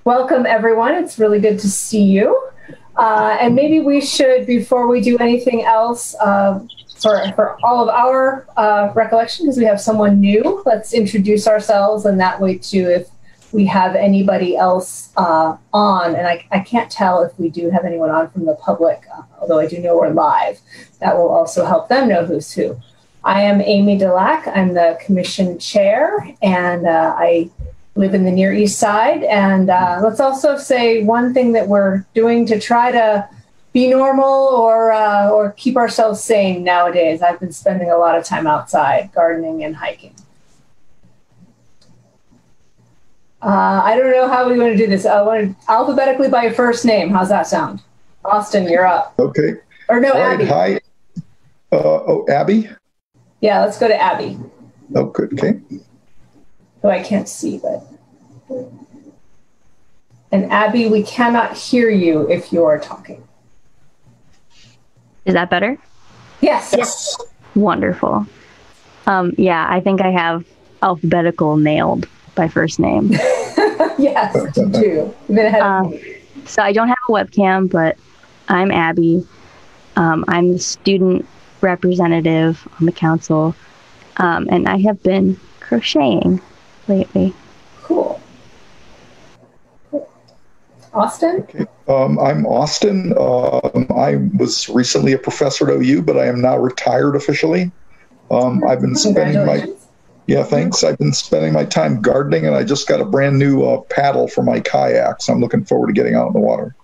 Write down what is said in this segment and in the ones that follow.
Welcome, everyone. It's really good to see you. And maybe we should, before we do anything else, for all of our recollection, because we have someone new, let's introduce ourselves, and that way, too, if we have anybody else on, and I can't tell if we do have anyone on from the public, although I do know we're live. That will also help them know who's who. I am Amy Delac. I'm the commission chair, and I live in the Near East Side. And let's also say one thing that we're doing to try to be normal or keep ourselves sane nowadays. I've been spending a lot of time outside, gardening and hiking. I don't know how we want to do this. I want to alphabetically by first name. How's that sound? Austin, you're up. Okay. Or no, all Abby. Right, hi. Abby? Yeah, let's go to Abby. Oh, good. Okay. Who I can't see, but. And Abby, we cannot hear you if you are talking. Is that better? Yes. Yes. Wonderful. Yeah, I think I have alphabetical nailed by first name. Yes, you do. You've been ahead of me. So I don't have a webcam, but I'm Abby. I'm the student representative on the council, and I have been crocheting lately. Cool. Austin? Okay. I'm Austin. I was recently a professor at OU, but I am now retired officially. I've been spending thanks. I've been spending my time gardening, and I just got a brand new paddle for my kayak, so I'm looking forward to getting out in the water.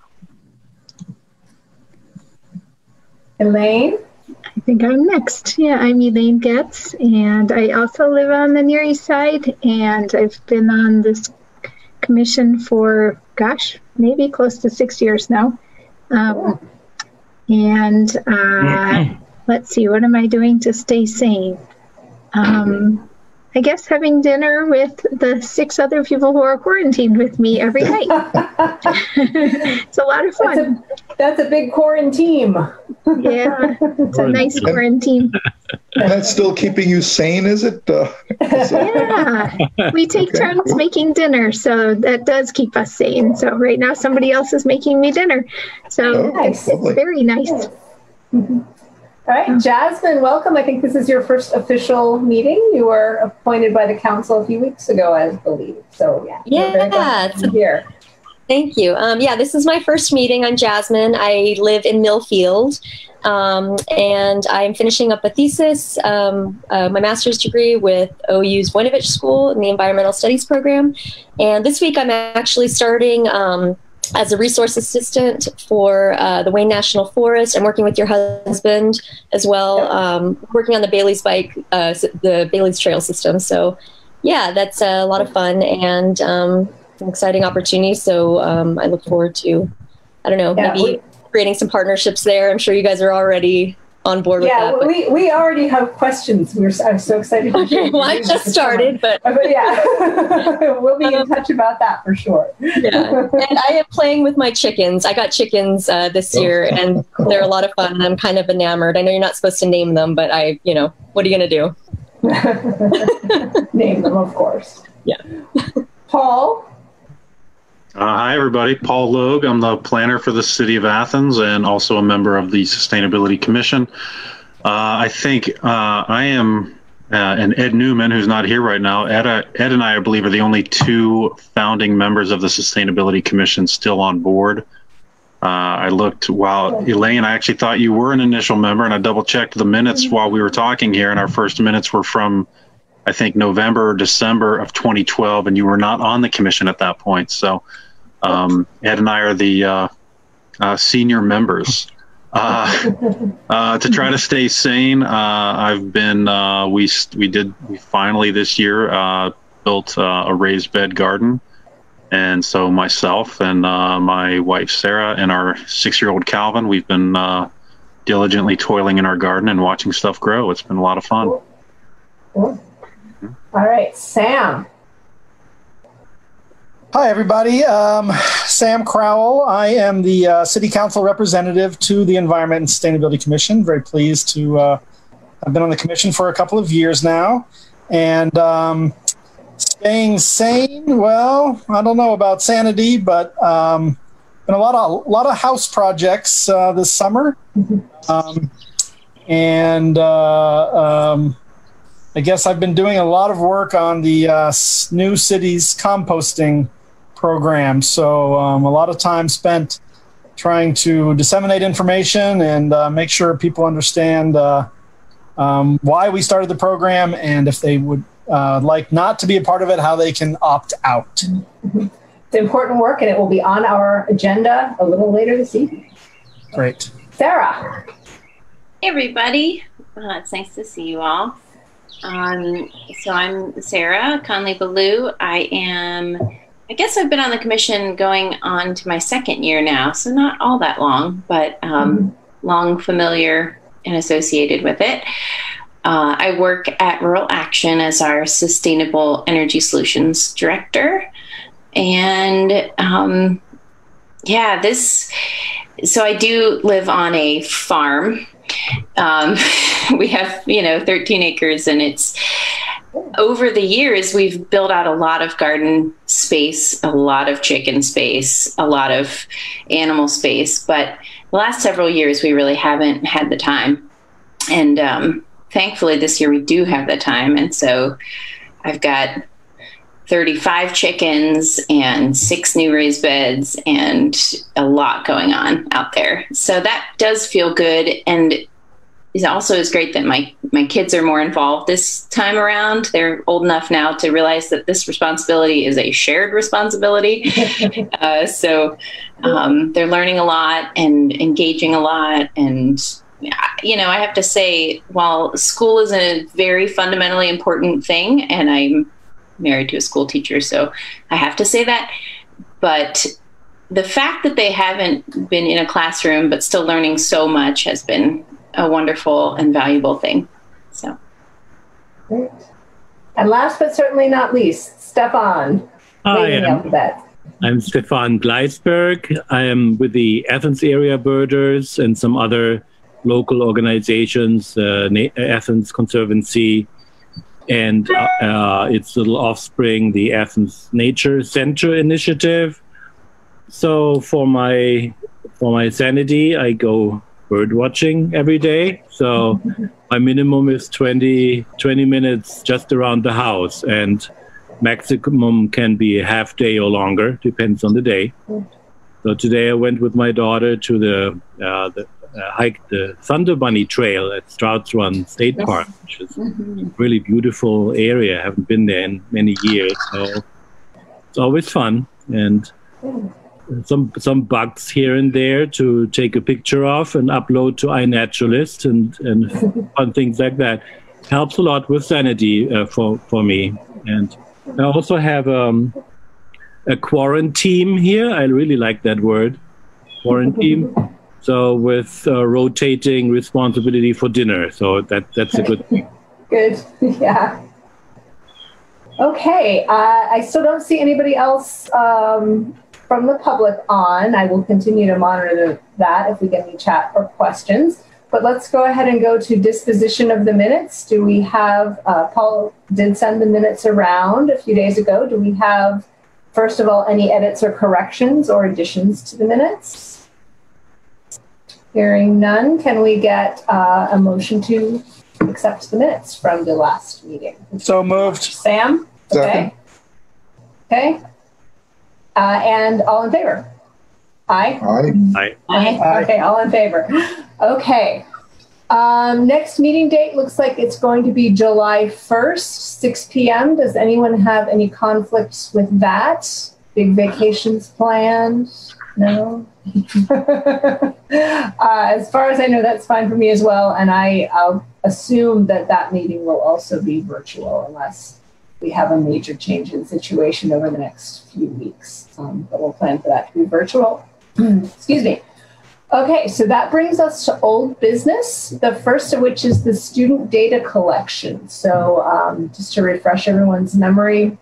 Elaine? I think I'm next. Yeah, I'm Elaine Getz, and I also live on the Near East Side, and I've been on this commission for, gosh, maybe close to 6 years now. Let's see, what am I doing to stay sane? I guess having dinner with the 6 other people who are quarantined with me every night. It's a lot of fun. That's a big quarantine. Yeah, it's a nice quarantine. And that's still keeping you sane, is it? Yeah, we take turns making dinner, so that does keep us sane. So right now somebody else is making me dinner. So it's very nice. Mm-hmm. All right, Jasmine, welcome. I think this is your first official meeting. You were appointed by the council a few weeks ago, I believe. So yeah, here. Thank you. This is my first meeting. I'm Jasmine. I live in Millfield, and I'm finishing up a thesis, my master's degree with OU's Voinovich School in the Environmental Studies program. And this week I'm actually starting as a resource assistant for the Wayne National Forest. I'm working with your husband as well, working on the Bailey's the Bailey's Trail system. So yeah, that's a lot of fun and an exciting opportunity. So I look forward to, maybe creating some partnerships there. I'm sure you guys are already on board with that. Yeah, we already have questions. I'm so excited to share. Well, I just started, but yeah, we'll be in touch about that for sure. Yeah, and I am playing with my chickens. I got chickens this year, and they're a lot of fun. And I'm kind of enamored. I know you're not supposed to name them, but what are you gonna do? Name them, of course. Yeah. Paul. Hi, everybody. Paul Logue. I'm the planner for the City of Athens and also a member of the Sustainability Commission. I think I am, and Ed Newman, who's not here right now, Ed and I believe, are the only 2 founding members of the Sustainability Commission still on board. I looked while Elaine, I actually thought you were an initial member, and I double-checked the minutes while we were talking here, and our first minutes were from, I think, November or December of 2012, and you were not on the commission at that point. So Ed and I are the senior members. To try to stay sane, I've been, we finally this year built a raised bed garden. And so myself and my wife, Sarah, and our 6-year-old Calvin, we've been diligently toiling in our garden and watching stuff grow. It's been a lot of fun. Cool. All right, Sam. Hi, everybody. Sam Crowell. I am the City Council representative to the Environment and Sustainability Commission. Very pleased to I've been on the commission for a couple of years now. And Staying sane? Well, I don't know about sanity, but been a lot of house projects this summer, and I guess I've been doing a lot of work on the new cities composting program. So a lot of time spent trying to disseminate information and make sure people understand why we started the program, and if they would like not to be a part of it, how they can opt out. It's important work, and it will be on our agenda a little later this evening. Great. Sarah. Hey, everybody. It's nice to see you all. So I'm Sarah Conley-Ballou. I guess I've been on the commission going on to my second year now, so not all that long, but long, familiar, and associated with it. I work at Rural Action as our Sustainable Energy Solutions Director. And so I do live on a farm. We have, 13 acres, and it's over the years, we've built out a lot of garden space, a lot of chicken space, a lot of animal space. But the last several years, we really haven't had the time. And thankfully, this year we do have the time. And so I've got 35 chickens and 6 new raised beds and a lot going on out there. So that does feel good. And it also is great that my kids are more involved this time around. They're old enough now to realize that this responsibility is a shared responsibility. So they're learning a lot and engaging a lot. And, I have to say, while school is a very fundamentally important thing, and I'm married to a school teacher, so I have to say that, but the fact that they haven't been in a classroom but still learning so much has been a wonderful and valuable thing. So, great. And last but certainly not least, Stefan. I'm Stefan Gleisberg. I am with the Athens area birders and some other local organizations, Athens Conservancy, and its little offspring, the Athens Nature Center Initiative. So for my sanity, I go bird watching every day. So my minimum is 20 minutes just around the house, and maximum can be a half day or longer, depends on the day. So today I went with my daughter to the hike the Thunder Bunny Trail at Strouds Run State Park, which is a really beautiful area. I haven't been there in many years, so it's always fun. And some bugs here and there to take a picture of and upload to iNaturalist and fun things like that. Helps a lot with sanity for me. And I also have a quarantine here. I really like that word, quarantine. So with rotating responsibility for dinner. So that's a good thing. Good, yeah. Okay, I still don't see anybody else from the public on. I will continue to monitor that if we get any chat or questions. But let's go ahead and go to disposition of the minutes. Do we have, Paul did send the minutes around a few days ago. Do we have, first of all, any edits or corrections or additions to the minutes? Hearing none, can we get a motion to accept the minutes from the last meeting? So moved. Sam? Okay. Okay. And all in favor? Aye? Aye. Aye. Okay, all in favor. Okay. Next meeting date looks like it's going to be July 1st, 6 p.m. Does anyone have any conflicts with that? Big vacations planned? No? As far as I know, that's fine for me as well. And I'll assume that meeting will also be virtual unless we have a major change in situation over the next few weeks. But we'll plan for that to be virtual. Excuse me. Okay, so that brings us to old business, the first of which is the student data collection. So just to refresh everyone's memory,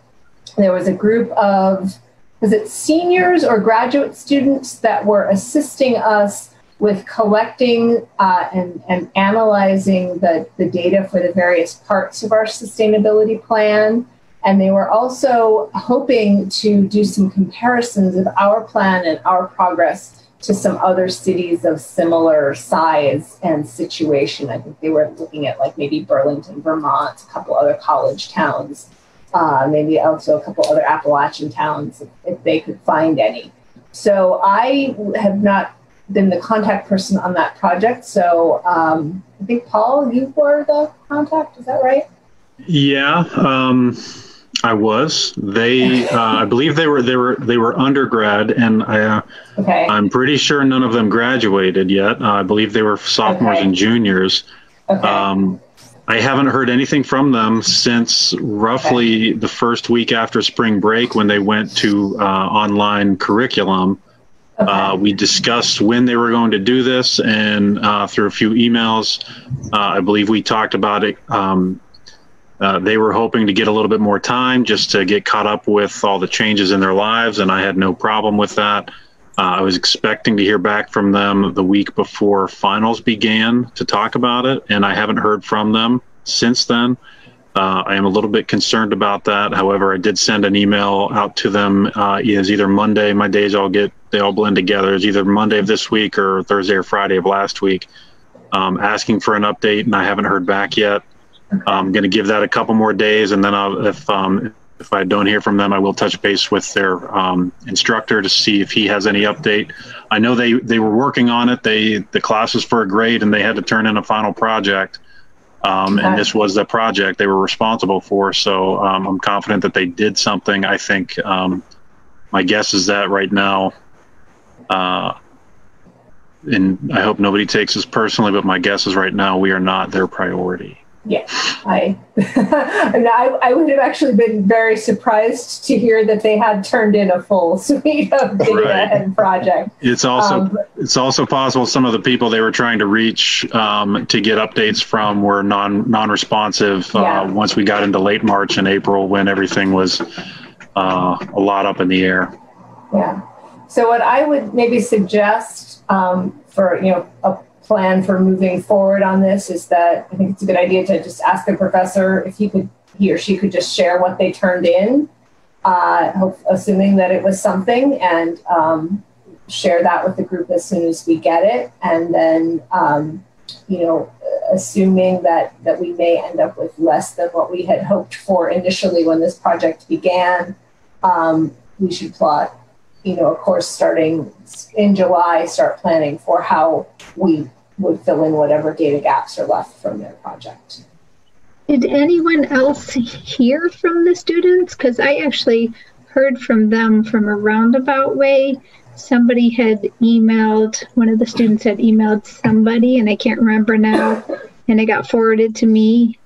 there was a group of, was it seniors or graduate students that were assisting us with collecting and analyzing the data for the various parts of our sustainability plan. And they were also hoping to do some comparisons of our plan and our progress to some other cities of similar size and situation. I think they were looking at like maybe Burlington, Vermont, a couple other college towns, maybe also a couple other Appalachian towns if they could find any. So I have not been the contact person on that project. So I think, Paul, you were the contact, is that right? Yeah, I was. They, I believe they were undergrad, and I'm pretty sure none of them graduated yet. I believe they were sophomores and juniors. Okay. I haven't heard anything from them since roughly the first week after spring break when they went to online curriculum. We discussed when they were going to do this, and through a few emails, I believe we talked about it. They were hoping to get a little bit more time just to get caught up with all the changes in their lives, and I had no problem with that. I was expecting to hear back from them the week before finals began to talk about it, and I haven't heard from them since then. I am a little bit concerned about that. However, I did send an email out to them. Is either Monday, my days they all blend together. It's either Monday of this week or Thursday or Friday of last week, asking for an update, and I haven't heard back yet. I'm going to give that a couple more days, and then if I don't hear from them, I will touch base with their instructor to see if he has any update. I know they were working on it. The class was for a grade, and they had to turn in a final project. And this was the project they were responsible for. So I'm confident that they did something. I think my guess is that right now, and I hope nobody takes this personally, but my guess is right now we are not their priority. Yeah, I would have actually been very surprised to hear that they had turned in a full suite of data and project. It's also possible some of the people they were trying to reach to get updates from were non-responsive once we got into late March and April when everything was a lot up in the air. Yeah. So what I would maybe suggest for a plan for moving forward on this is that I think it's a good idea to just ask the professor if he or she could just share what they turned in, assuming that it was something, and share that with the group as soon as we get it. And then, assuming that we may end up with less than what we had hoped for initially when this project began, we should plot, of course, starting in July, start planning for how we would fill in whatever data gaps are left from their project. Did anyone else hear from the students? Because I actually heard from them from a roundabout way. Somebody had emailed, one of the students had emailed somebody, and I can't remember now, and it got forwarded to me.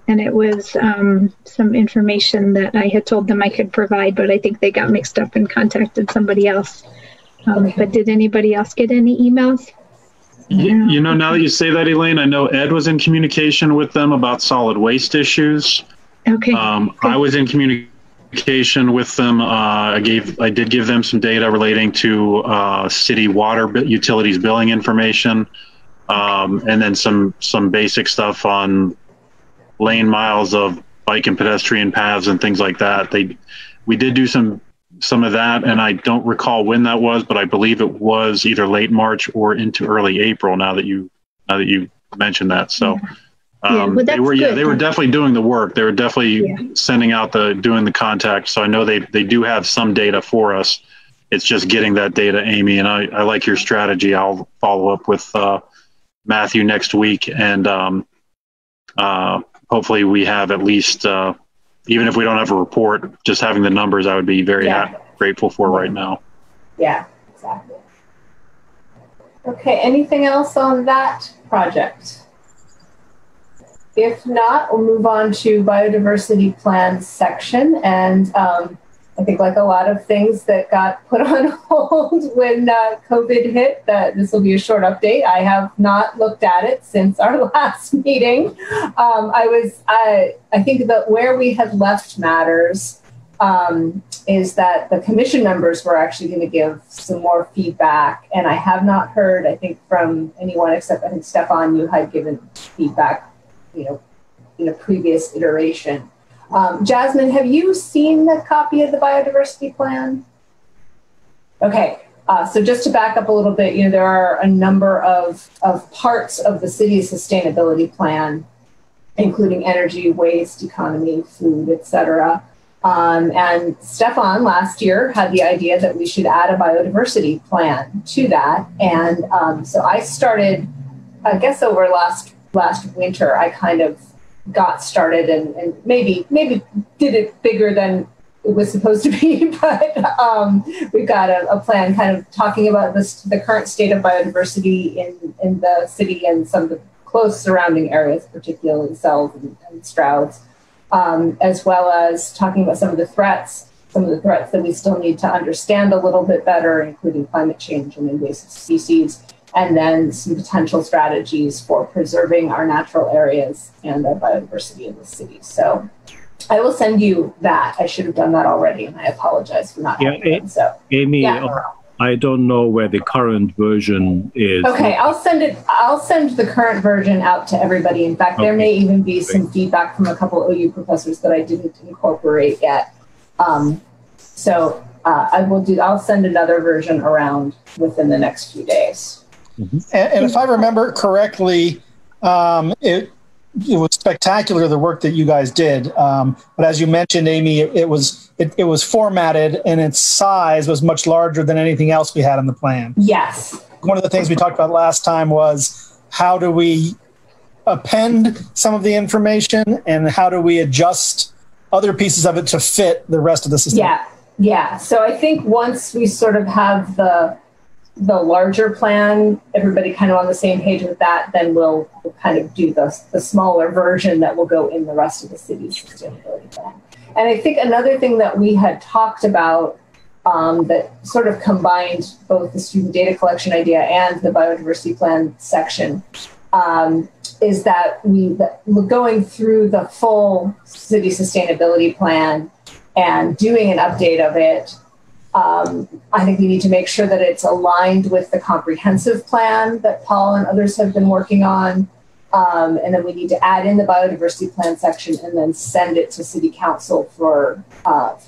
And it was some information that I had told them I could provide, but I think they got mixed up and contacted somebody else. But did anybody else get any emails? Now that you say that, Elaine, I know Ed was in communication with them about solid waste issues. Okay. I was in communication with them. I did give them some data relating to city water utilities billing information, and then some basic stuff on lane miles of bike and pedestrian paths and things like that. We did do some of that, and I don't recall when that was, but I believe it was either late March or into early April. Now that you mentioned that, so they were definitely doing the work. They were definitely sending out doing the contact. So I know they do have some data for us. It's just getting that data, Amy. And I like your strategy. I'll follow up with Matthew next week, and hopefully we have at least. Even if we don't have a report, just having the numbers, I would be very grateful for right now. Yeah, exactly. Okay, anything else on that project? If not, we'll move on to biodiversity plan section. And I think like a lot of things that got put on hold when COVID hit, this will be a short update. I have not looked at it since our last meeting. I think that where we had left matters is that the commission members were actually going to give some more feedback. And I have not heard, I think, from anyone except I think Stefan, you had given feedback, in a previous iteration. Jasmine, have you seen the copy of the biodiversity plan? Okay, so just to back up a little bit, there are a number of parts of the city's sustainability plan, including energy, waste, economy, food, etc. And Stefan last year had the idea that we should add a biodiversity plan to that. And so I started, I guess over last winter, I kind of got started and maybe did it bigger than it was supposed to be, but we've got a plan kind of talking about the current state of biodiversity in the city and some of the close surrounding areas, particularly Sells and Strouds, as well as talking about some of the threats that we still need to understand a little bit better, including climate change and invasive species, and then some potential strategies for preserving our natural areas and the biodiversity in the city. So I will send you that. I should have done that already, and I apologize for not having it. So, Amy, I don't know where the current version is. Okay, I'll send the current version out to everybody. In fact, there may even be some feedback from a couple OU professors that I didn't incorporate yet. So I'll send another version around within the next few days. Mm-hmm. And if I remember correctly, it was spectacular, the work that you guys did. But as you mentioned, Amy, it was formatted and its size was much larger than anything else we had in the plan. Yes. One of the things we talked about last time was how do we append some of the information and how do we adjust other pieces of it to fit the rest of the system? Yeah. So I think once we sort of have the larger plan, everybody kind of on the same page with that, then we'll kind of do the smaller version that will go in the rest of the city's sustainability plan. And I think another thing that we had talked about that sort of combined both the student data collection idea and the biodiversity plan section is that we're going through the full city sustainability plan and doing an update of it. I think we need to make sure that it's aligned with the comprehensive plan that Paul and others have been working on. And then we need to add in the biodiversity plan section and then send it to City Council for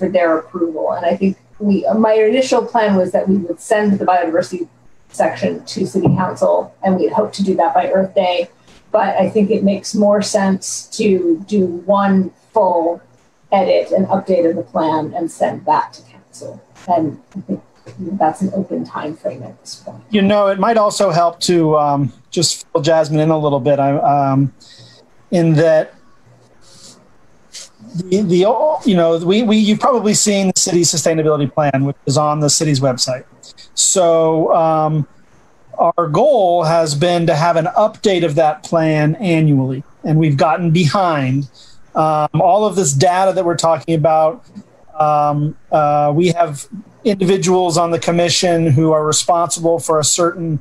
their approval. And I think my initial plan was that we would send the biodiversity section to City Council, and we'd hope to do that by Earth Day. But I think it makes more sense to do one full edit and update of the plan and send that to Council. And I think that's an open time frame at this point. It might also help to just fill Jasmine in a little bit. In that you've probably seen the city's sustainability plan, which is on the city's website. So our goal has been to have an update of that plan annually, and we've gotten behind. All of this data that we're talking about. We have individuals on the commission who are responsible for a certain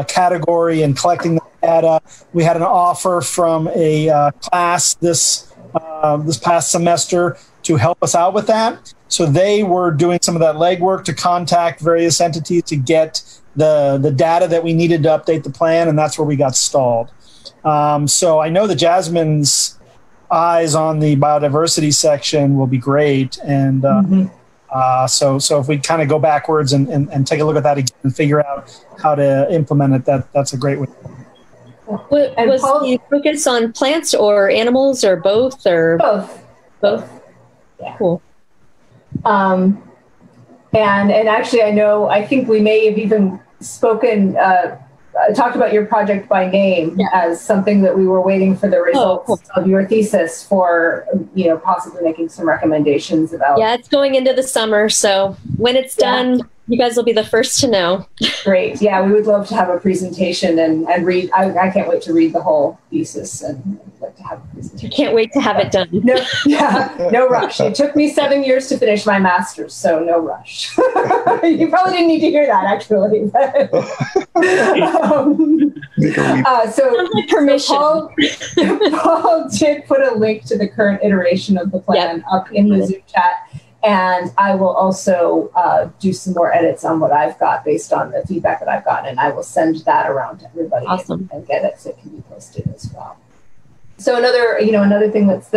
category and collecting the data. We had an offer from a class this past semester to help us out with that. So they were doing some of that legwork to contact various entities to get the data that we needed to update the plan, and that's where we got stalled. So I know that Jasmine's eyes on the biodiversity section will be great. And so if we kind of go backwards and take a look at that again and figure out how to implement it, that's a great way. Was the focus on plants or animals or both? Or both? Yeah. Cool. And actually, I think we may have even talked about your project by name as something that we were waiting for the results of your thesis for, possibly making some recommendations about. Yeah, it's going into the summer. So when it's done, you guys will be the first to know. Great. Yeah, we would love to have a presentation and read. I can't wait to read the whole thesis and like to have a presentation. I can't wait to have it done. No rush. It took me 7 years to finish my master's, so no rush. You probably didn't need to hear that, actually. Paul did put a link to the current iteration of the plan up in the Zoom chat. And I will also do some more edits on what I've got based on the feedback that I've gotten, and I will send that around to everybody and get it so it can be posted as well. So another thing that's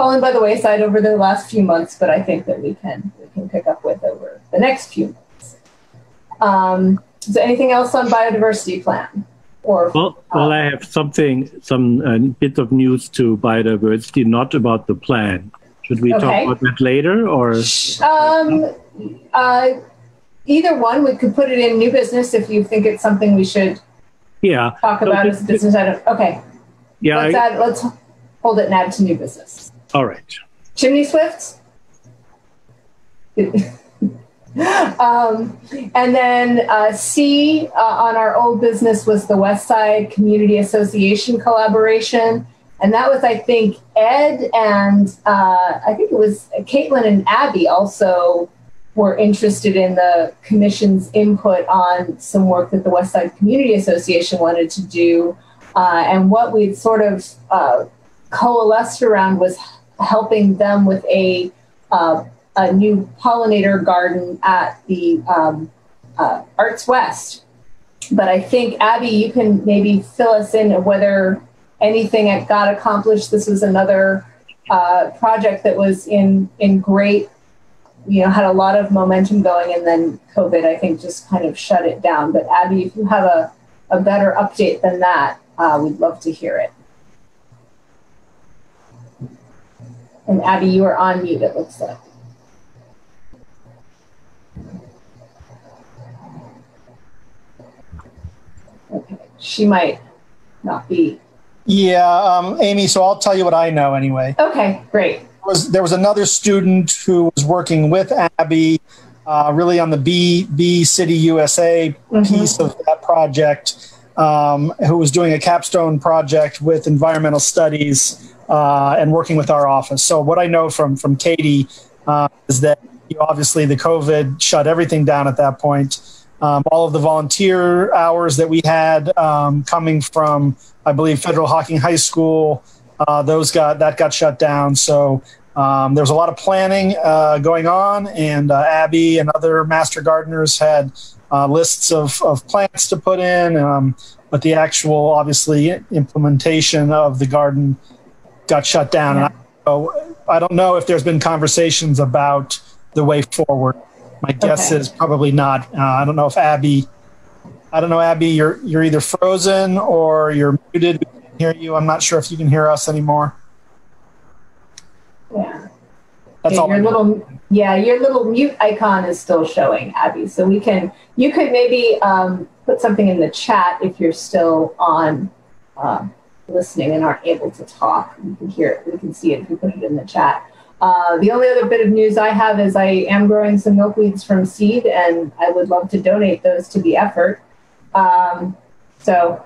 fallen by the wayside over the last few months, but I think that we can pick up with over the next few months. Is there anything else on biodiversity plan? Well, I have some bit of news to biodiversity, not about the plan. Should we talk about that later, or? Either one. We could put it in new business if you think it's something we should talk about as a business item. Okay. Yeah. Let's hold it and add to new business. All right. Chimney swifts. And then C on our old business was the West Side Community Association collaboration. And that was, I think, Ed and I think it was Caitlin and Abby also were interested in the commission's input on some work that the West Side Community Association wanted to do. And what we'd sort of coalesced around was helping them with a new pollinator garden at the Arts West. But I think, Abby, you can maybe fill us in whether anything got accomplished. This was another project that was in great, had a lot of momentum going, and then COVID, I think, just kind of shut it down. But Abby, if you have a better update than that, we'd love to hear it. And Abby, you are on mute, it looks like. Okay, she might not be. Yeah, Amy, so I'll tell you what I know anyway. Okay, great. There was another student who was working with Abby really on the B City USA piece of that project, who was doing a capstone project with environmental studies and working with our office. So what I know from Katie is that obviously the COVID shut everything down at that point. All of the volunteer hours that we had coming from, I believe, Federal Hocking High School, that got shut down. So there was a lot of planning going on, and Abby and other master gardeners had lists of plants to put in, but the actual, obviously, implementation of the garden got shut down. Yeah. And I don't know if there's been conversations about the way forward. My guess is probably not. I don't know if Abby. Abby, you're either frozen or you're muted. We can't hear you. I'm not sure if you can hear us anymore. Yeah. That's all. Your little mute icon is still showing, Abby. So you could maybe put something in the chat if you're still on listening and aren't able to talk. You can hear it. We can see it if you put it in the chat. The only other bit of news I have is I am growing some milkweeds from seed, and I would love to donate those to the effort. So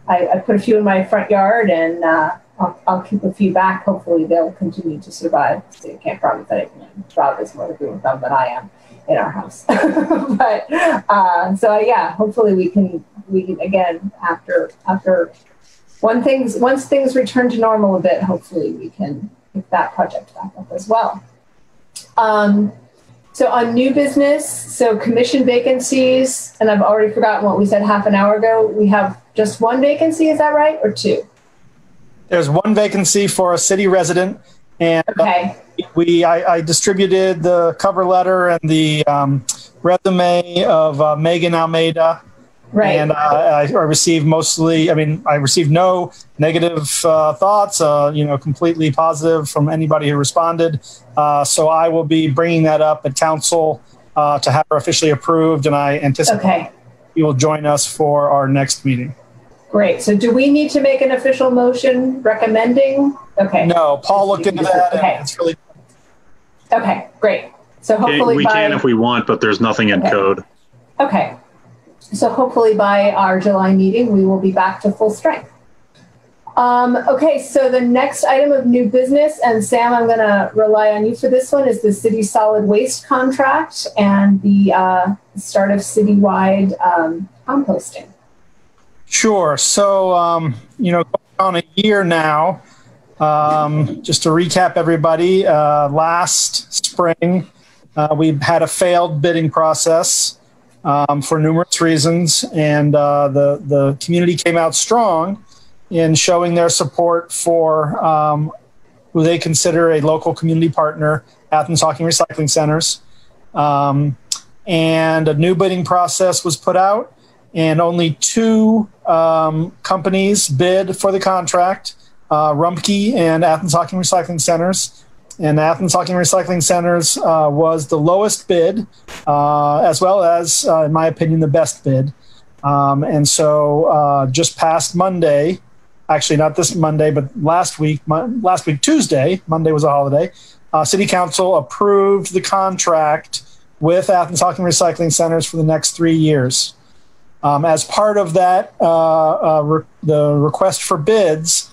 I put a few in my front yard, and I'll keep a few back. Hopefully they'll continue to survive. So you can't promise that Rob is more agreeing with them than I am in our house. But hopefully we can again once things return to normal a bit, hopefully we can pick that project back up as well. So on new business, so commission vacancies, and I've already forgotten what we said half an hour ago. We have just one vacancy, is that right, or two? There's one vacancy for a city resident, and I distributed the cover letter and the resume of Megan Almeida. Right. And I received I received no negative thoughts, completely positive from anybody who responded. So I will be bringing that up at council to have her officially approved, and I anticipate you will join us for our next meeting. Great. So do we need to make an official motion recommending? Okay. No, Paul looked into that. Okay. And it's really okay. Great. So hopefully we can if we want, but there's nothing in code. Okay. So hopefully by our July meeting, we will be back to full strength. Okay, so the next item of new business, and Sam, I'm going to rely on you for this one, is the city solid waste contract and the start of citywide composting. Sure. So, going on a year now, just to recap everybody, last spring, we had a failed bidding process. For numerous reasons, and the community came out strong in showing their support for who they consider a local community partner, Athens Hocking Recycling Centers. And a new bidding process was put out, and only 2 companies bid for the contract, Rumpke and Athens Hocking Recycling Centers. And Athens Hocking Recycling Centers was the lowest bid, as well as, in my opinion, the best bid. And so just past Monday, actually not this Monday, but last week Tuesday, Monday was a holiday, City Council approved the contract with Athens Hocking Recycling Centers for the next 3 years. As part of that, the request for bids,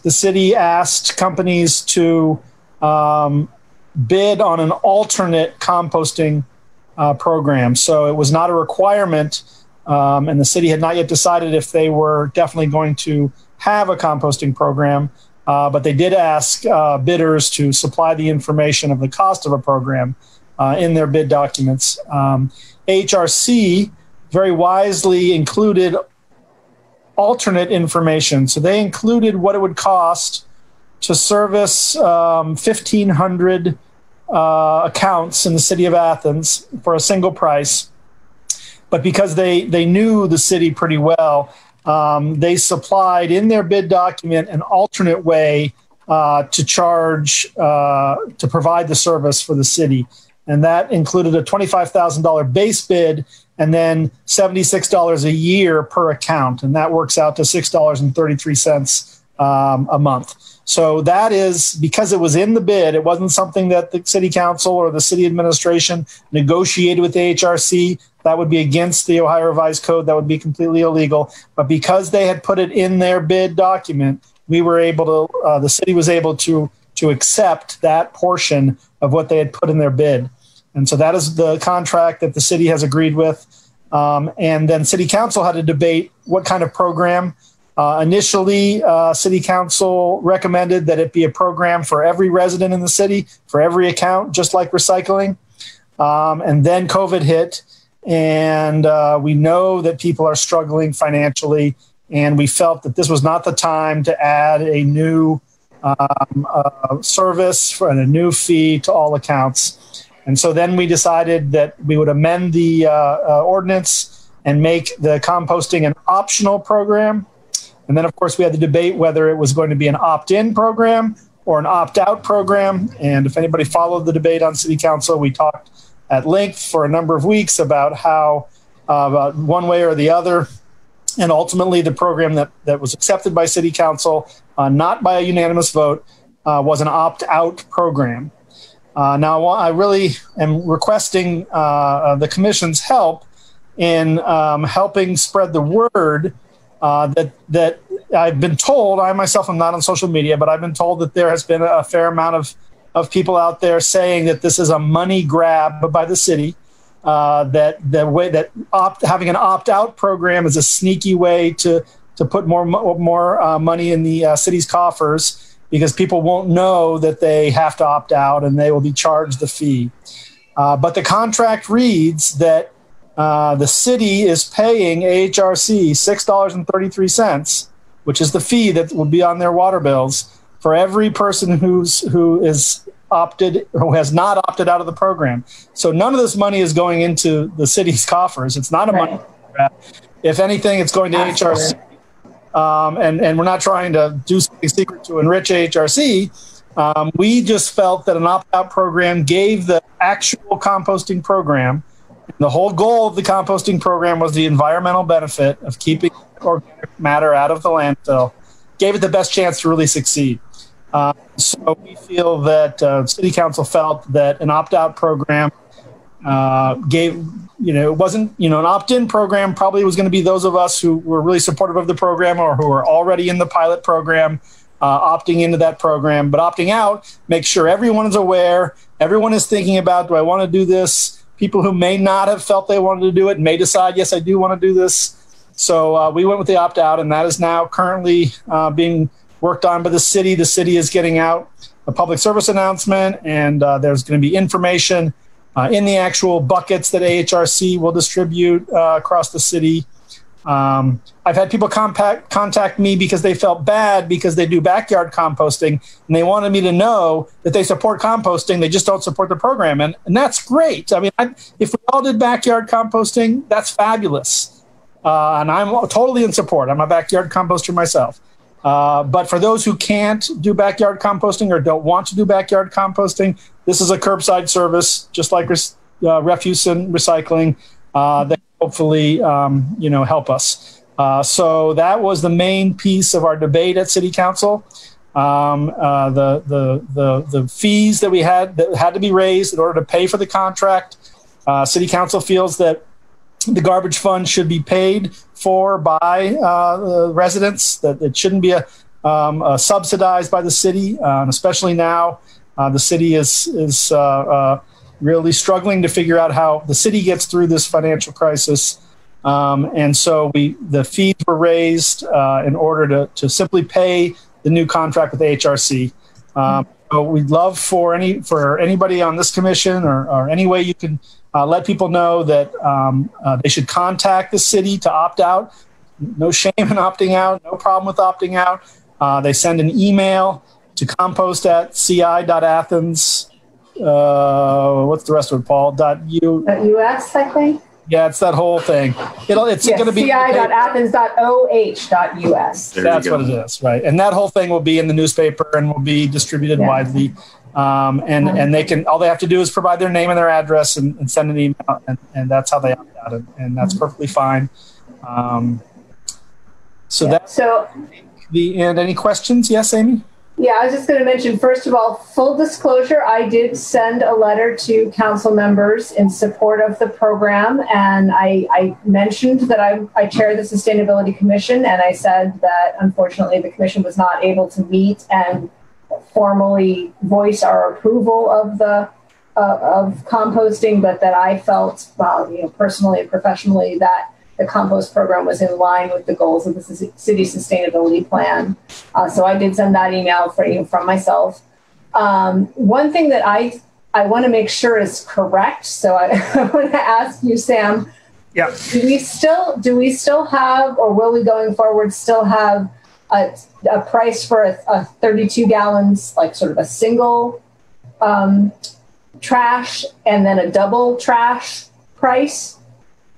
the city asked companies to bid on an alternate composting program. So it was not a requirement, and the city had not yet decided if they were definitely going to have a composting program, but they did ask bidders to supply the information of the cost of a program in their bid documents. HRC very wisely included alternate information. So they included what it would cost to service 1,500 accounts in the city of Athens for a single price. But because they knew the city pretty well, they supplied in their bid document an alternate way to charge, to provide the service for the city. And that included a $25,000 base bid and then $76 a year per account. And that works out to $6.33 a month. So that is, because it was in the bid, it wasn't something that the city council or the city administration negotiated with the HRC. That would be against the Ohio Revised Code. That would be completely illegal. But because they had put it in their bid document, we were able to, the city was able to accept that portion of what they had put in their bid. And so that is the contract that the city has agreed with. And then city council had to debate what kind of program. Initially, city council recommended that it be a program for every resident in the city, for every account, just like recycling. And then COVID hit, and we know that people are struggling financially, and we felt that this was not the time to add a new service and a new fee to all accounts. And so then we decided that we would amend the ordinance and make the composting an optional program. And then, of course, we had the debate whether it was going to be an opt-in program or an opt-out program. And if anybody followed the debate on City Council, we talked at length for a number of weeks about how about one way or the other. And ultimately, the program that was accepted by City Council, not by a unanimous vote, was an opt-out program. Now, I really am requesting the Commission's help in helping spread the word that I've been told. I myself am not on social media, but I've been told that there has been a fair amount of people out there saying that this is a money grab by the city, that the way that having an opt-out program is a sneaky way to put more money in the city's coffers, because people won't know that they have to opt out and they will be charged the fee. But the contract reads that the city is paying AHRC $6.33, which is the fee that will be on their water bills, for every person who has not opted out of the program. So none of this money is going into the city's coffers. It's not a money grab. If anything, it's going to HRC. And we're not trying to do something secret to enrich HRC. We just felt that an opt-out program gave the actual composting program. The whole goal of the composting program was the environmental benefit of keeping organic matter out of the landfill, gave it the best chance to really succeed. So we feel that City Council felt that an opt-out program it wasn't, an opt-in program probably was going to be those of us who were really supportive of the program or who are already in the pilot program, opting into that program. But opting out, make sure everyone is aware, everyone is thinking about, do I want to do this? People who may not have felt they wanted to do it may decide, yes, I do want to do this. So we went with the opt-out, and that is now currently being worked on by the city. The city is getting out a public service announcement, and there's going to be information in the actual buckets that AHRC will distribute across the city. I've had people contact me because they felt bad because they do backyard composting and they wanted me to know that they support composting. They just don't support the program. And that's great. I mean, if we all did backyard composting, that's fabulous. And I'm totally in support. I'm a backyard composter myself. But for those who can't do backyard composting or don't want to do backyard composting, this is a curbside service, just like refuse and recycling, that hopefully, help us. So that was the main piece of our debate at City Council. The fees that had to be raised in order to pay for the contract. City Council feels that the garbage fund should be paid for by residents, that it shouldn't be subsidized by the city, and especially now the city is really struggling to figure out how the city gets through this financial crisis. And so the fees were raised in order to simply pay the new contract with the HRC. So we'd love for anybody on this commission or any way you can let people know that they should contact the city to opt out. No shame in opting out, no problem with opting out. They send an email to compost@ci.athens. What's the rest of it, Paul? .us, I think. Yeah, it's that whole thing. It's going to be ci.athens.oh.us. That's what it is, right? And that whole thing will be in the newspaper and will be distributed widely. And they can, all they have to do is provide their name and their address and send an email, and that's how they opt out, and that's perfectly fine. So that's the end. Any questions? Yes, Amy? Yeah, I was just going to mention, first of all, full disclosure, I did send a letter to council members in support of the program. And I mentioned that I chair the Sustainability Commission. And I said that, unfortunately, the commission was not able to meet and formally voice our approval of of composting, but that I felt, personally and professionally, that the compost program was in line with the goals of the city sustainability plan. So I did send that email from myself. One thing that I want to make sure is correct. So I want to ask you, Sam, yeah. Do we still have, or will we going forward still have a price for a 32 gallons, like sort of a single trash and then a double trash price?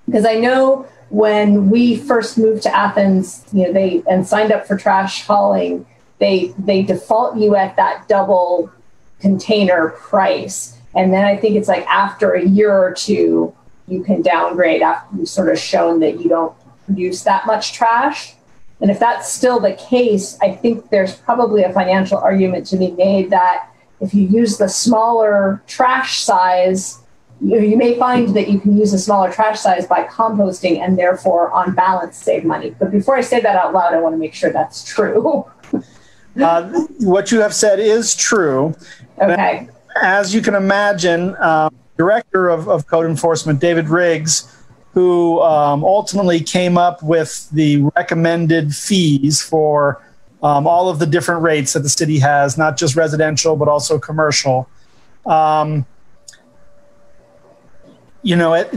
Because I know when we first moved to Athens, they signed up for trash hauling, they default you at that double container price. And then I think it's like after a year or two, you can downgrade after you've sort of shown that you don't produce that much trash. And if that's still the case, I think there's probably a financial argument to be made that if you use the smaller trash size, you may find that you can use a smaller trash size by composting and therefore on balance save money. But before I say that out loud, I want to make sure that's true. What you have said is true. Okay. As you can imagine, Director of Code Enforcement, David Riggs, who ultimately came up with the recommended fees for all of the different rates that the city has, not just residential, but also commercial. The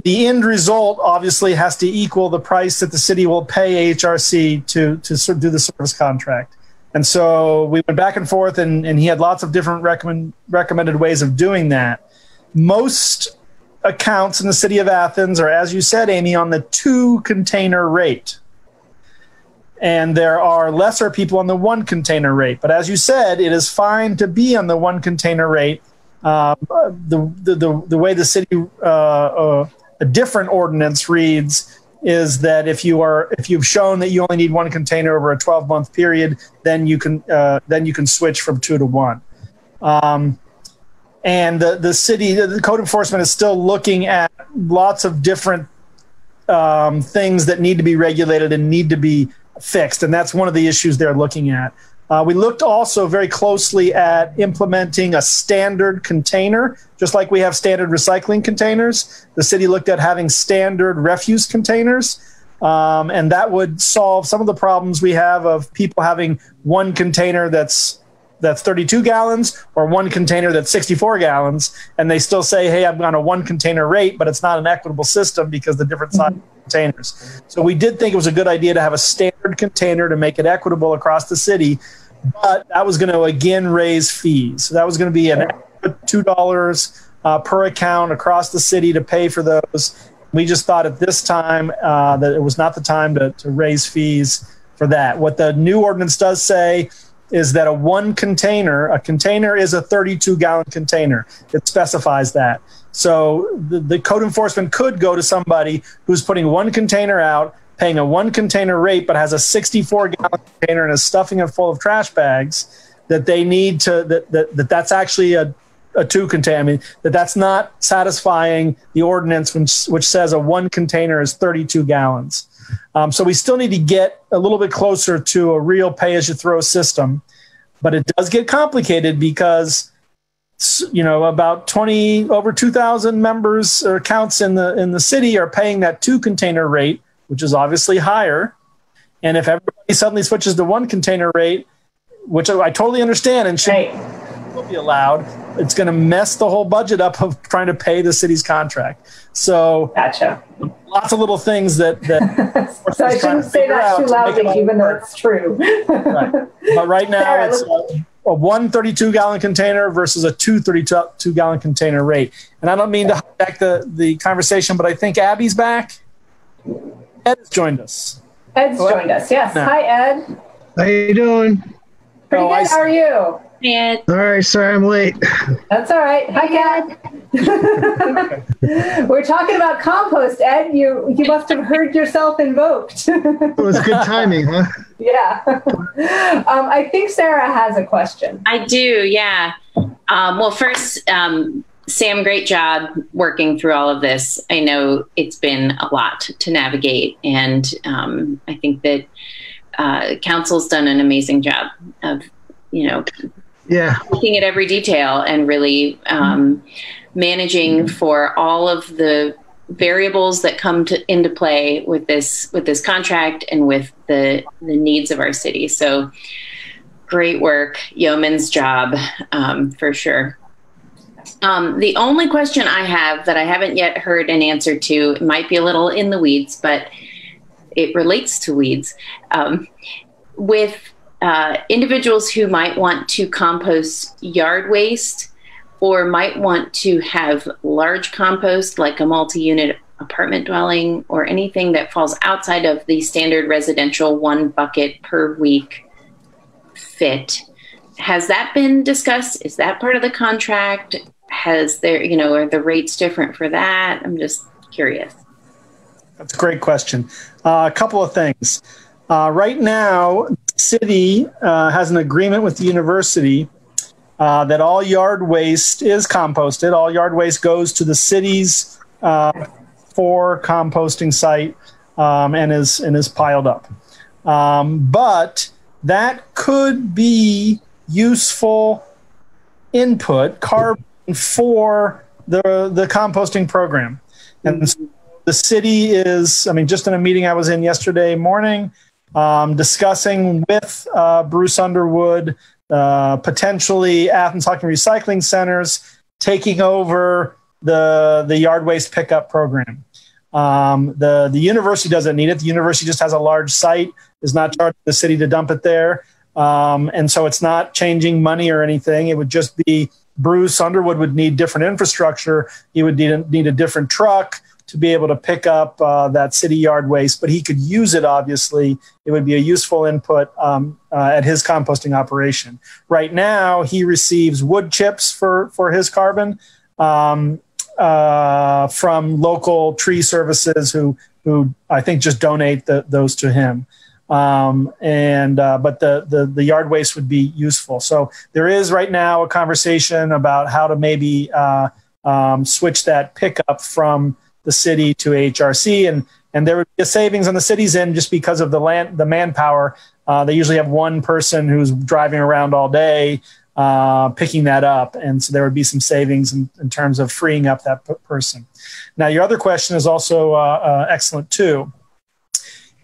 end result obviously has to equal the price that the city will pay HRC to do the service contract. And so we went back and forth, and he had lots of different recommended ways of doing that. Most accounts in the city of Athens are, as you said, Amy, on the 2-container rate. And there are lesser people on the 1-container rate. But as you said, it is fine to be on the 1-container rate. The way the city, a different ordinance reads is that if you've shown that you only need 1 container over a 12-month period, then you can switch from 2 to 1. And the city, the code enforcement is still looking at lots of different things that need to be regulated and need to be fixed, and that's one of the issues they're looking at. We looked also very closely at implementing a standard container, just like we have standard recycling containers. The city looked at having standard refuse containers, and that would solve some of the problems we have of people having 1 container that's 32 gallons or 1 container that's 64 gallons, and they still say, hey, I'm on a 1 container rate, but it's not an equitable system because the different size containers. So we did think it was a good idea to have a standard container to make it equitable across the city, but that was going to again raise fees. So that was going to be an extra $2 per account across the city to pay for those. We just thought at this time that it was not the time to raise fees for that. What the new ordinance does say is that a container is a 32-gallon container. It specifies that. So the code enforcement could go to somebody who's putting one container out, paying a one container rate, but has a 64-gallon container and is stuffing it full of trash bags, that they need to, that's actually a two container. I mean, that's not satisfying the ordinance which says a one container is 32 gallons. So we still need to get a little bit closer to a real pay-as-you-throw system, but it does get complicated because, about over 2,000 members or accounts in the city are paying that two container rate, which is obviously higher. And if everybody suddenly switches to one container rate, which I totally understand and should be allowed, it's going to mess the whole budget up of trying to pay the city's contract. So gotcha. Lots of little things that so I shouldn't say that too loudly, even though it's true. Right. But right now Sarah, it's a 132-gallon container versus a 232-gallon container rate. And I don't mean to hijack the conversation, but I think Abby's back. Ed has joined us. Ed's joined us, yes. No. Hi, Ed. How you doing? Pretty good. How are you? Ed. All right, sorry I'm late. That's all right. Hi, Kat. We're talking about compost, Ed. You must have heard yourself invoked. It was good timing, huh? Yeah. I think Sarah has a question. I do, yeah. Well, first, Sam, great job working through all of this. I know it's been a lot to navigate, and I think that council's done an amazing job of, looking at every detail and really managing for all of the variables that come into play with this contract and with the needs of our city. So great work, yeoman's job, for sure. The only question I have that I haven't yet heard an answer to, it might be a little in the weeds, but it relates to weeds, with individuals who might want to compost yard waste or might want to have large compost like a multi-unit apartment dwelling or anything that falls outside of the standard residential 1 bucket per week fit. Has that been discussed? Is that part of the contract? Has there, are the rates different for that? I'm just curious. That's a great question. A couple of things. Right now, the city has an agreement with the university that all yard waste is composted. All yard waste goes to the city's for composting site and is piled up. But that could be useful input, carbon for the composting program. And so the city is, just in a meeting I was in yesterday morning, discussing with Bruce Underwood, potentially Athens Hockey Recycling Centers taking over the yard waste pickup program. The university doesn't need it. The university just has a large site, is not charging the city to dump it there. And so it's not changing money or anything. It would just be Bruce Underwood would need different infrastructure. He would need a different truck to be able to pick up that city yard waste, but he could use it, obviously. It would be a useful input at his composting operation. Right now, he receives wood chips for his carbon from local tree services who I think just donate those to him. But the yard waste would be useful. So there is right now a conversation about how to maybe switch that pickup from the city to HRC, and there would be a savings on the city's end just because of the manpower. They usually have one person who's driving around all day picking that up, and so there would be some savings in terms of freeing up that person. Now, your other question is also excellent too.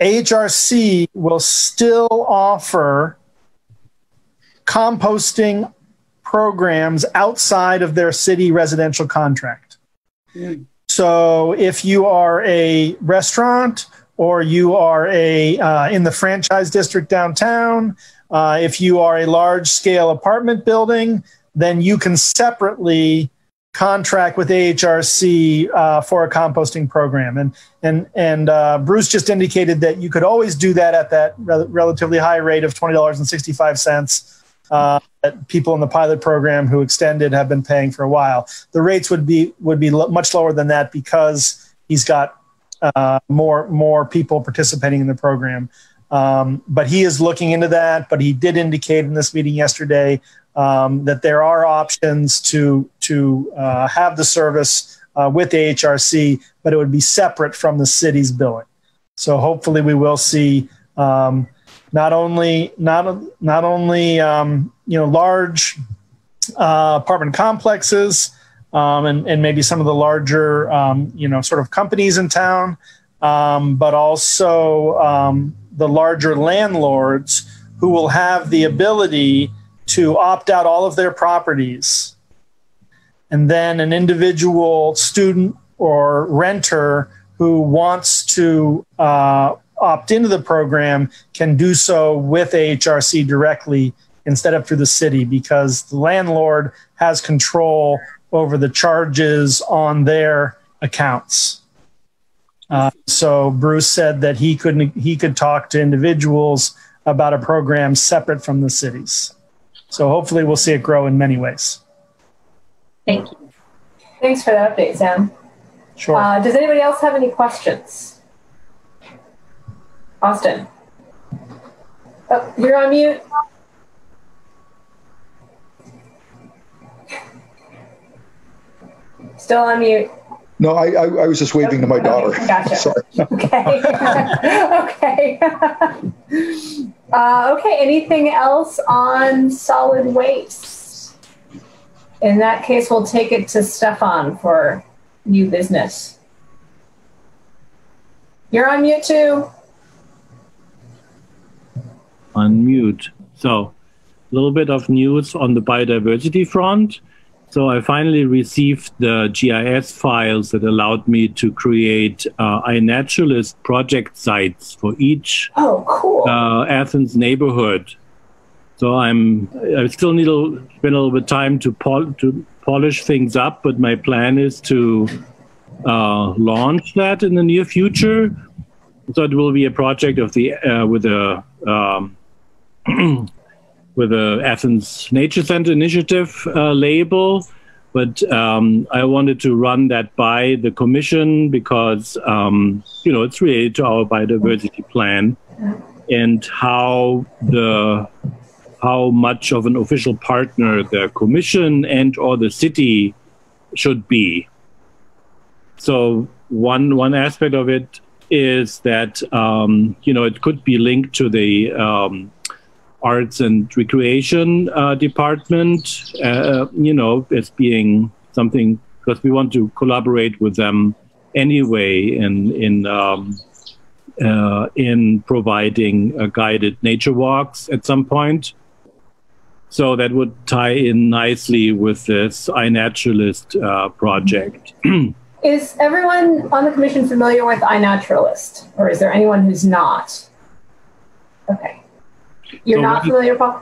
AHRC will still offer composting programs outside of their city residential contract. So if you are a restaurant or you are in the franchise district downtown, if you are a large-scale apartment building, then you can separately contract with AHRC for a composting program. And Bruce just indicated that you could always do that at that relatively high rate of $20.65 that people in the pilot program who extended have been paying for a while. The rates would be much lower than that because he's got more people participating in the program. But he is looking into that. But he did indicate in this meeting yesterday that there are options to have the service with AHRC, but it would be separate from the city's billing. So hopefully we will see not only large apartment complexes and maybe some of the larger sort of companies in town, but also the larger landlords who will have the ability to opt out all of their properties. And then an individual student or renter who wants to opt into the program can do so with AHRC directly instead of through the city, because the landlord has control over the charges on their accounts. So Bruce said that he could talk to individuals about a program separate from the cities. So hopefully we'll see it grow in many ways. Thank you. Thanks for that update, Sam. Sure. Does anybody else have any questions? Austin. Oh, you're on mute. Still on mute. No, I was just waving to my daughter. Gotcha. Sorry. Okay. Okay. Okay. Anything else on solid waste? In that case, we'll take it to Stefan for new business. You're on mute too. Unmute. So, a little bit of news on the biodiversity front. So I finally received the GIS files that allowed me to create iNaturalist project sites for each Athens neighborhood. So I still need to spend a little bit of time to polish things up, but my plan is to launch that in the near future. So it will be a project of the with the Athens Nature Center Initiative label, but I wanted to run that by the commission because it's related to our biodiversity plan and how much of an official partner the commission and or the city should be. So one aspect of it is that it could be linked to the Arts and Recreation Department, as being something, because we want to collaborate with them anyway in providing guided nature walks at some point. So that would tie in nicely with this iNaturalist project. Is everyone on the commission familiar with iNaturalist, or is there anyone who's not? Okay. You're not familiar, Paul?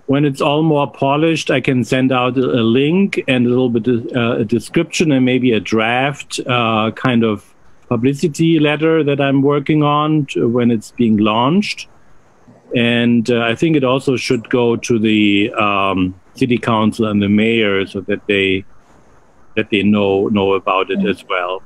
When it's all more polished, I can send out a link and a little bit a description and maybe a draft kind of publicity letter that I'm working on when it's being launched. And I think it also should go to the city council and the mayor so that they know about it as well.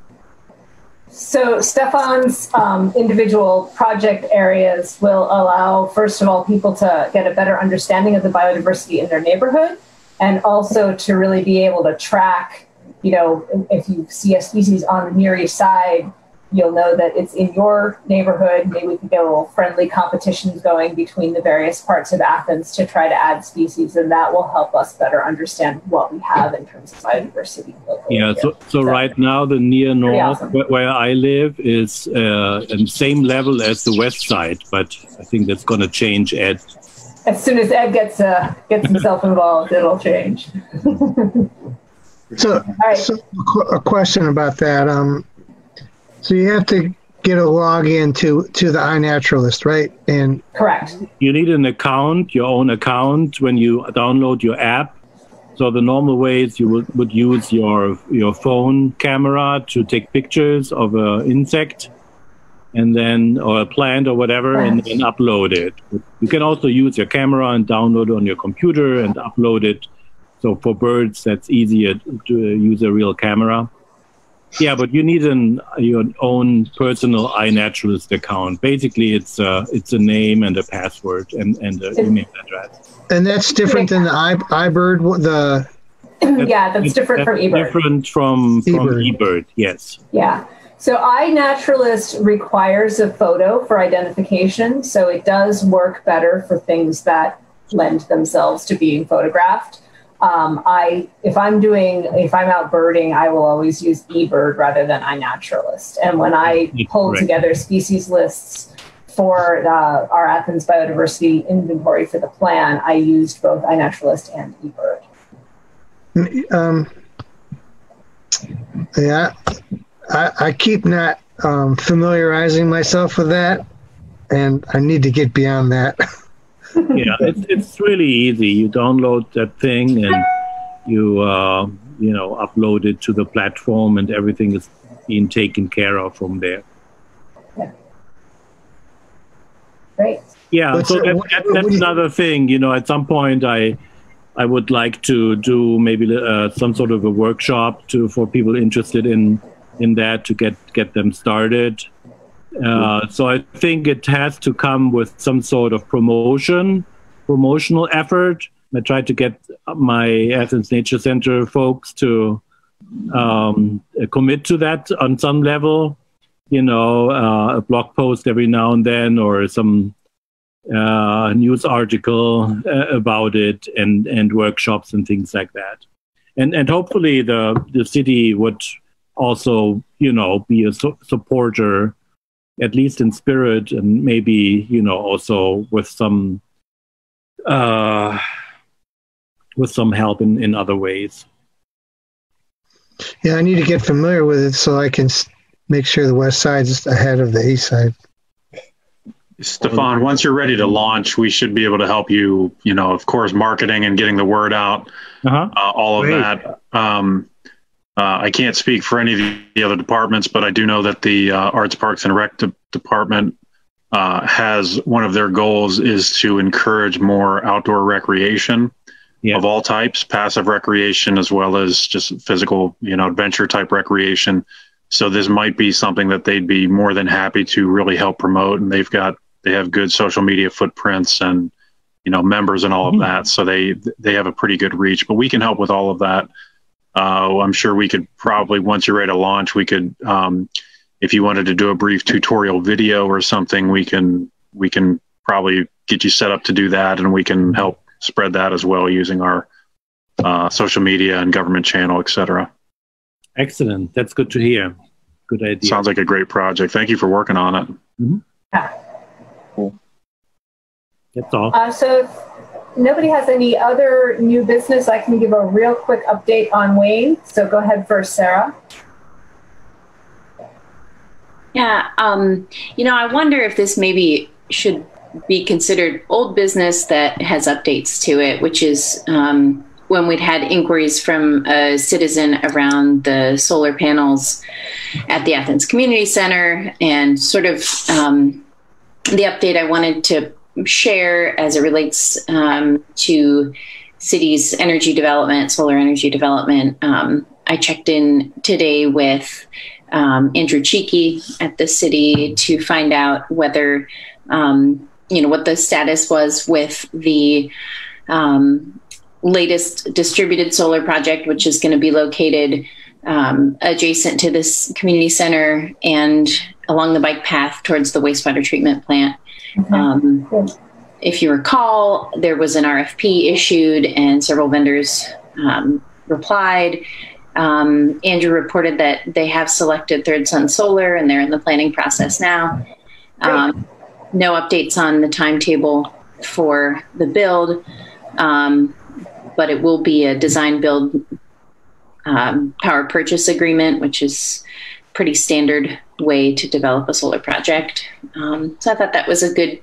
So Stefan's individual project areas will allow, first of all, people to get a better understanding of the biodiversity in their neighborhood, and also to really be able to track, if you see a species on the Near East Side, you'll know that it's in your neighborhood. Maybe we can get a little friendly competitions going between the various parts of Athens to try to add species, and that will help us better understand what we have in terms of biodiversity. Yeah, so right now the near north, awesome, where I live, is on the same level as the west side, but I think that's going to change, Ed. As soon as Ed gets himself involved, it'll change. So, right. so a question about that. So you have to get a login to the iNaturalist, right? And Correct. You need an account, your own account, when you download your app. So the normal ways you would use your phone camera to take pictures of an insect, and then or a plant or whatever, and then upload it. You can also use your camera and download it on your computer and upload it. So for birds, that's easier to use a real camera. Yeah, but you need your own personal iNaturalist account. Basically, it's a name and a password and an email address. And that's different than the iBird. That's different from eBird. Different from eBird, yes. Yeah. So iNaturalist requires a photo for identification, so it does work better for things that lend themselves to being photographed. If I'm out birding, I will always use eBird rather than iNaturalist. And when I pull together species lists for our Athens biodiversity inventory for the plan, I used both iNaturalist and eBird. Yeah, I keep not familiarizing myself with that, and I need to get beyond that. Yeah, it's really easy. You download that thing and you upload it to the platform, and everything is being taken care of from there. Yeah. Great. Yeah, so that's another thing. At some point I would like to do maybe some sort of a workshop for people interested in that to get them started. So I think it has to come with some sort of promotional effort. I tried to get my Athens Nature Center folks to commit to that on some level, a blog post every now and then, or some news article about it, and workshops and things like that. And hopefully the city would also, be a supporter, at least in spirit, and maybe, also with some help in other ways. Yeah, I need to get familiar with it so I can make sure the west side is ahead of the east side. Stefan, once you're ready to launch, we should be able to help you, of course, marketing and getting the word out, all of that. I can't speak for any of the other departments, but I do know that the Arts, Parks, and Rec department has one of their goals is to encourage more outdoor recreation of all types, passive recreation, as well as just physical, adventure type recreation. So this might be something that they'd be more than happy to really help promote. And they have good social media footprints and, members and all of that. So they have a pretty good reach, but we can help with all of that. I'm sure we could probably, once you're ready to launch, we could, if you wanted to do a brief tutorial video or something, we can probably get you set up to do that, and we can help spread that as well using our social media and government channel, etc. Excellent. That's good to hear. Good idea. Sounds like a great project. Thank you for working on it. Mm-hmm. Yeah. Cool. That's all. So if nobody has any other new business, I can give a real quick update on Wayne. So go ahead first, Sarah. Yeah, I wonder if this maybe should be considered old business that has updates to it, which is when we'd had inquiries from a citizen around the solar panels at the Athens Community Center, and sort of the update I wanted to share as it relates to city's energy development, solar energy development. I checked in today with Andrew Cheeky at the city to find out whether, what the status was with the latest distributed solar project, which is going to be located adjacent to this community center and along the bike path towards the wastewater treatment plant. Okay. If you recall, there was an RFP issued and several vendors replied. Andrew reported that they have selected Third Sun Solar and they're in the planning process now. No updates on the timetable for the build, but it will be a design build power purchase agreement, which is pretty standard way to develop a solar project. So I thought that was a good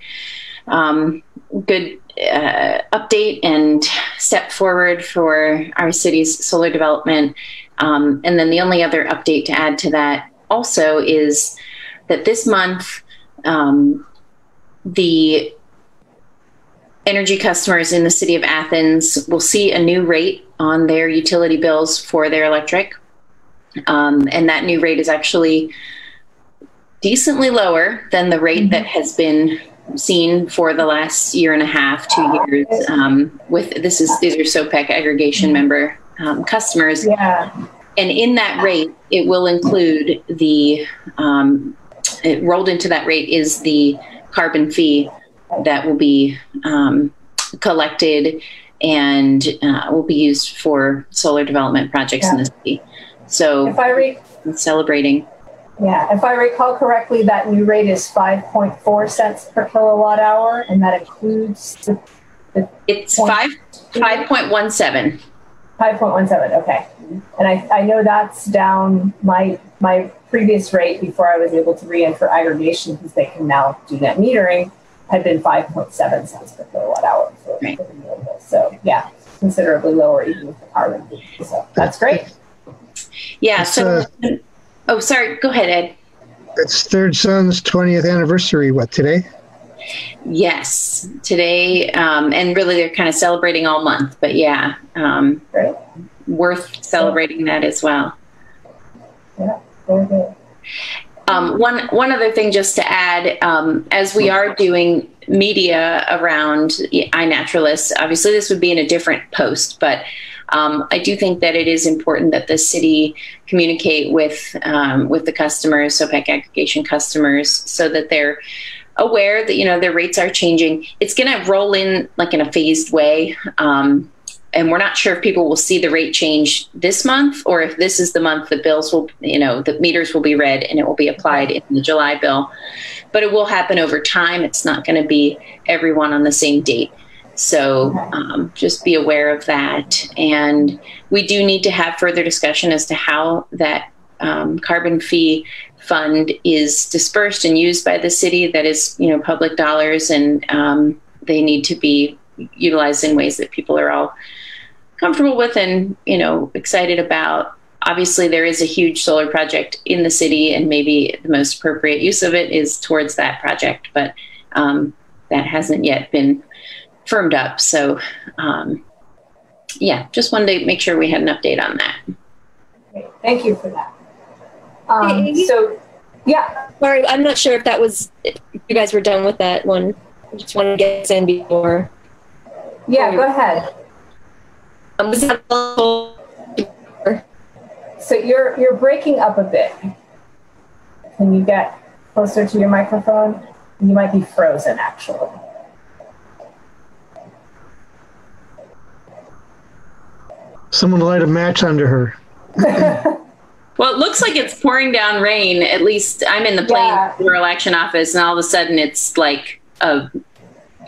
update and step forward for our city's solar development. And then the only other update to add to that also is that this month, the energy customers in the city of Athens will see a new rate on their utility bills for their electric. And that new rate is actually decently lower than the rate that has been seen for the last year and a half, 2 years. These are SOPEC aggregation member customers. Yeah. And in that rate, it will include it rolled into that rate is the carbon fee that will be collected and will be used for solar development projects in the city. So celebrating. Yeah, if I recall correctly, that new rate is 5.4 cents per kilowatt hour, and that includes it's 5.17. 5.17, okay. And I know that's down my previous rate before I was able to re-enter aggregation, because they can now do net metering, had been 5.7 cents per kilowatt hour for renewables. So yeah, considerably lower even with the carbon fee. So that's great. Yeah. So, oh, sorry. Go ahead, Ed. It's Third Son's 20th anniversary. What, today? Yes, today. And really, they're kind of celebrating all month. But yeah, great. Worth celebrating that as well. Yeah, very good. One other thing just to add, as we are doing media around iNaturalist, obviously this would be in a different post, but I do think that it is important that the city communicate with the customers, SOPEC aggregation customers, so that they're aware that, their rates are changing. It's going to roll in like in a phased way. And we're not sure if people will see the rate change this month, or if this is the month the bills will, the meters will be read and it will be applied in the July bill. But it will happen over time. It's not going to be everyone on the same date. So just be aware of that. And we do need to have further discussion as to how that carbon fee fund is dispersed and used by the city. That is, public dollars, and they need to be utilized in ways that people are all comfortable with and, excited about. Obviously, there is a huge solar project in the city, and maybe the most appropriate use of it is towards that project, but that hasn't yet been firmed up. So, just wanted to make sure we had an update on that. Great. Thank you for that. Sorry, I'm not sure if you guys were done with that one. I just wanted to get this in before. Yeah, go ahead. So you're breaking up a bit. Can you get closer to your microphone? You might be frozen, actually. Someone light a match under her. Well, it looks like it's pouring down rain. At least I'm in the Plains Rural Action Office, and all of a sudden it's like a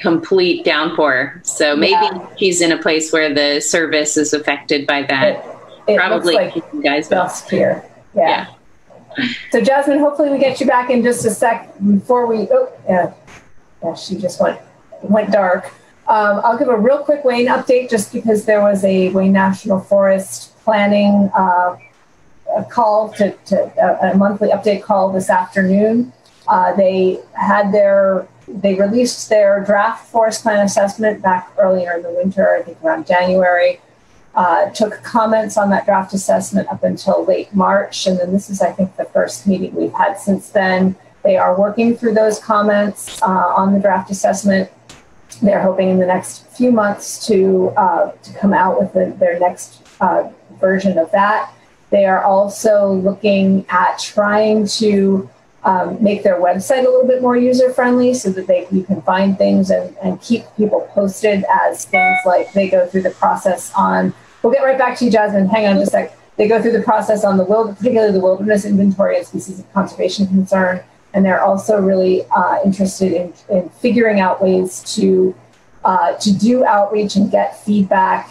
complete downpour. So maybe she's in a place where the service is affected by that. It Probably looks like you guys just here. Yeah. So Jasmine, hopefully we get you back in just a sec before we. She just went dark. I'll give a real quick Wayne update, just because there was a Wayne National Forest planning a call to a monthly update call this afternoon. They released their draft forest plan assessment back earlier in the winter, I think around January. Took comments on that draft assessment up until late March, and then this is, I think, the first meeting we've had since then. They are working through those comments on the draft assessment. They're hoping in the next few months to come out with their next version of that. They are also looking at trying to make their website a little bit more user-friendly, so that you can find things and keep people posted as things like they go through the process on. We'll get right back to you, Jasmine. Hang on just a sec. They go through the process on particularly the wilderness inventory and species of conservation concern. And they're also really interested in figuring out ways to do outreach and get feedback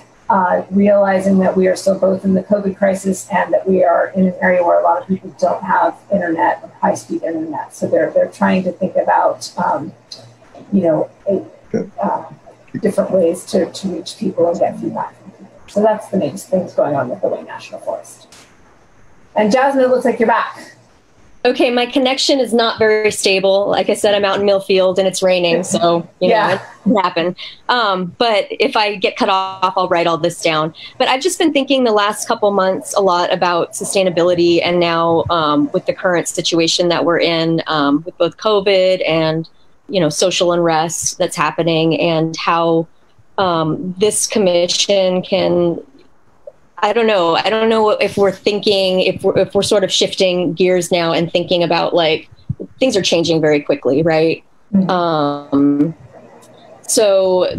realizing that we are still both in the COVID crisis and that we are in an area where a lot of people don't have internet, high-speed internet. So they're trying to think about, different ways to reach people and get feedback from people. So that's the main things going on with the Wayne National Forest. And Jasmine, it looks like you're back. Okay, my connection is not very stable. Like I said, I'm out in Millfield and it's raining, so it can happen. But if I get cut off, I'll write all this down. But I've just been thinking the last couple months a lot about sustainability, and now with the current situation that we're in with both COVID and social unrest that's happening, and how this commission can. I don't know if we're thinking, if we're sort of shifting gears now and thinking about, like, things are changing very quickly, right? Mm-hmm. So,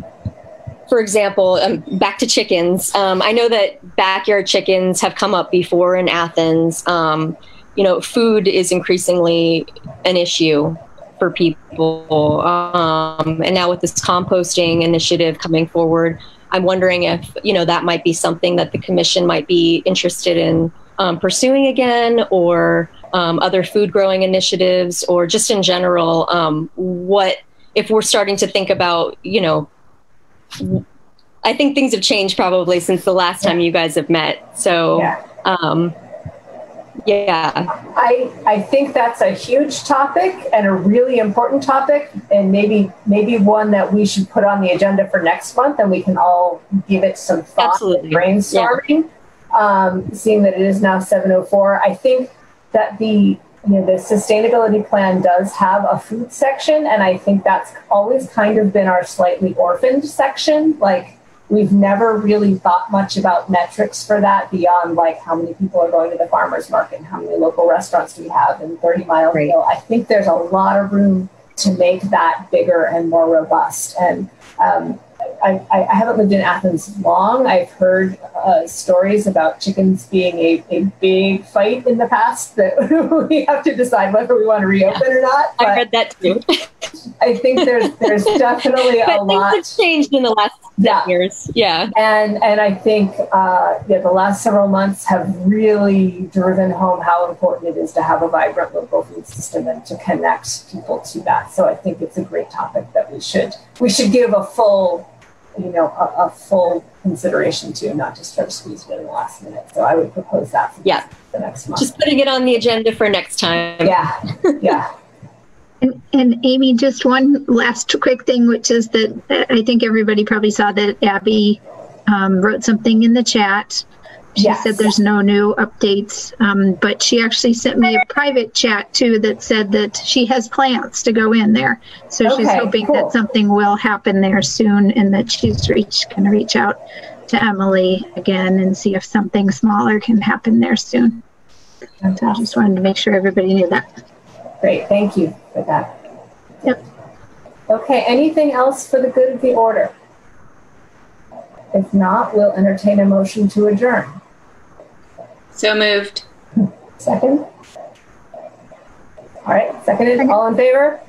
for example, back to chickens. I know that backyard chickens have come up before in Athens. Food is increasingly an issue for people. And now with this composting initiative coming forward, I'm wondering if, that might be something that the commission might be interested in pursuing again, or other food growing initiatives, or just in general, what if we're starting to think about, I think things have changed probably since the last time you guys have met. So, I think that's a huge topic and a really important topic, and maybe one that we should put on the agenda for next month, and we can all give it some thought. Absolutely. And brainstorming. Seeing that it is now 7:04, I think that the sustainability plan does have a food section, and I think that's always kind of been our slightly orphaned section. Like, we've never really thought much about metrics for that beyond, like, how many people are going to the farmer's market and how many local restaurants do we have in 30 Mile Hill. I think there's a lot of room to make that bigger and more robust. And I haven't lived in Athens long. I've heard stories about chickens being a big fight in the past that we have to decide whether we want to reopen or not. But I heard that too. I think there's definitely a lot. Things have changed in the last 10 years. Yeah. And I think the last several months have really driven home how important it is to have a vibrant local food system and to connect people to that. So I think it's a great topic that we should give a full consideration to, not just try to squeeze it in the last minute. So I would propose that for the next month. Just putting it on the agenda for next time. Yeah. And Amy, just one last quick thing, which is that I think everybody probably saw that Abby wrote something in the chat. She said there's no new updates, but she actually sent me a private chat too that said that she has plans to go in there. So she's hoping that something will happen there soon, and that she's going to reach out to Emily again and see if something smaller can happen there soon. So I just wanted to make sure everybody knew that. Great, thank you for that. Yep. Okay, anything else for the good of the order? If not, we'll entertain a motion to adjourn. So moved. Second? All right, seconded. All in favor?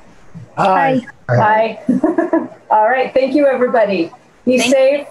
Aye. Aye. All right, thank you, everybody. Be safe.